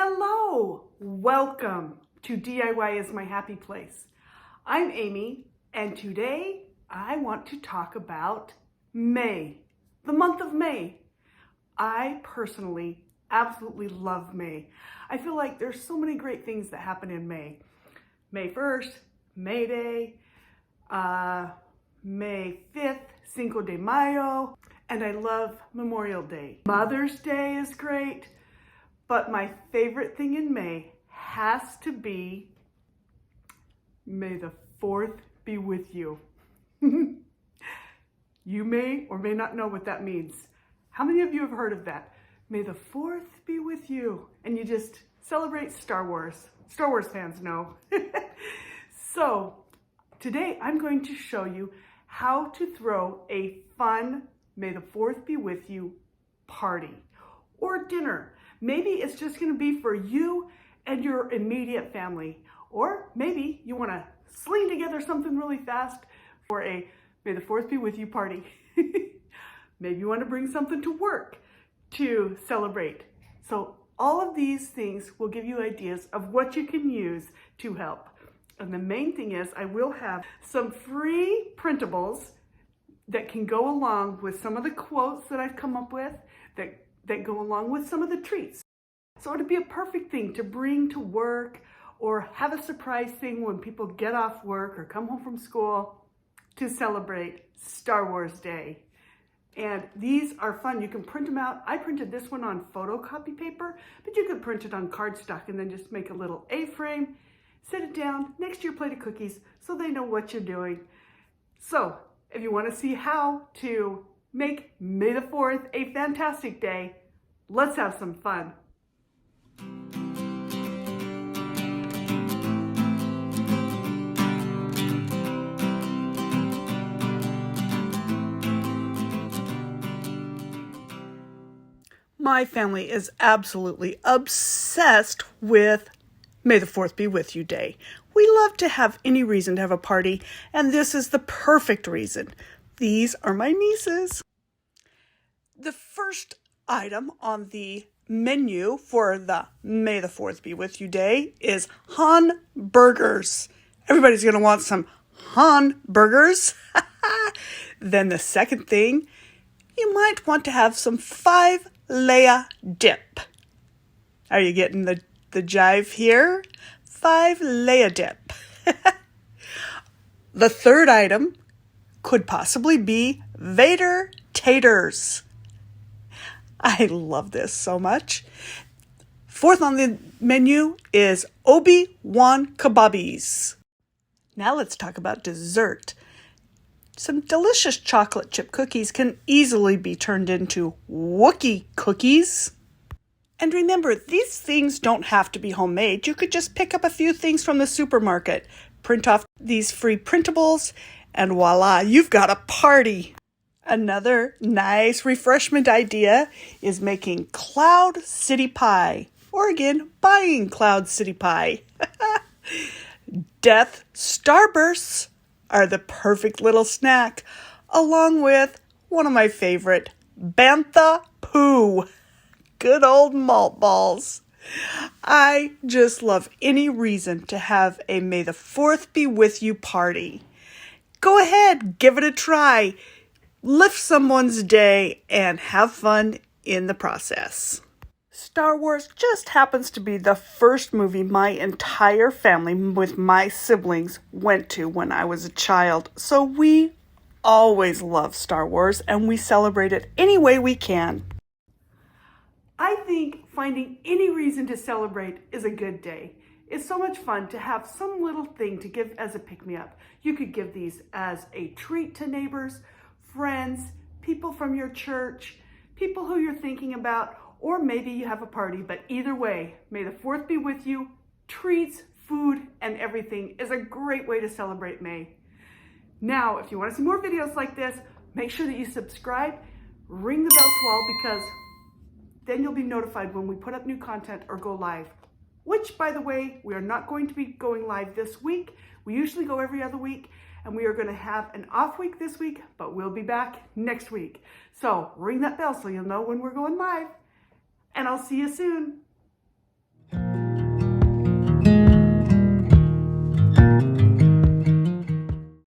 Hello, welcome to DIY is my happy place. I'm Amy, and today I want to talk about May, the month of May. I personally absolutely love May. I feel like there's so many great things that happen in May. May 1st, May Day, May 5th, Cinco de Mayo, and I love Memorial Day. Mother's Day is great. But my favorite thing in May has to be May the 4th be with you. You may or may not know what that means. How many of you have heard of that? May the 4th be with you. And you just celebrate Star Wars. Star Wars fans know. So today I'm going to show you how to throw a fun May the 4th be with you party or dinner. Maybe it's just going to be for you and your immediate family. Or maybe you want to sling together something really fast for a May the 4th be with you party. Maybe you want to bring something to work to celebrate. So all of these things will give you ideas of what you can use to help. And the main thing is I will have some free printables that can go along with some of the quotes that I've come up with that go along with some of the treats. So it'd be a perfect thing to bring to work or have a surprise thing when people get off work or come home from school to celebrate Star Wars Day. And these are fun. You can print them out. I printed this one on photocopy paper, but you could print it on cardstock and then just make a little A-frame, set it down next to your plate of cookies so they know what you're doing. So if you want to see how to make May the 4th a fantastic day, let's have some fun. My family is absolutely obsessed with May the 4th be with you day. We love to have any reason to have a party, and this is the perfect reason. These are my nieces. The first item on the menu for the May the 4th be with you day is Han burgers. Everybody's going to want some Han burgers. Then the second thing, you might want to have some 5 Leia Dip. Are you getting the jive here? 5 Leia Dip. The third item could possibly be Vader Taters. I love this so much. Fourth on the menu is Obi Wan Kabobies. Now let's talk about dessert. Some delicious chocolate chip cookies can easily be turned into Wookie Cookies. And remember, these things don't have to be homemade. You could just pick up a few things from the supermarket, print off these free printables, and voila, you've got a party. Another nice refreshment idea is making Cloud City Pie, or again, buying Cloud City Pie. Death Starbursts are the perfect little snack, along with one of my favorite, Bantha Poodoo. Good old malt balls. I just love any reason to have a May the 4th be with you party. Go ahead, give it a try. Lift someone's day and have fun in the process. Star Wars just happens to be the first movie my entire family with my siblings went to when I was a child. So we always love Star Wars and we celebrate it any way we can. I think finding any reason to celebrate is a good day. It's so much fun to have some little thing to give as a pick-me-up. You could give these as a treat to neighbors, friends, people from your church, people who you're thinking about, or maybe you have a party, but either way, May the 4th be with you. Treats, food, and everything is a great way to celebrate May. Now, if you want to see more videos like this, make sure that you subscribe, ring the bell to all, because then you'll be notified when we put up new content or go live. Which, by the way, we are not going to be going live this week. We usually go every other week, and we are going to have an off week this week, but we'll be back next week. So ring that bell so you'll know when we're going live. And I'll see you soon.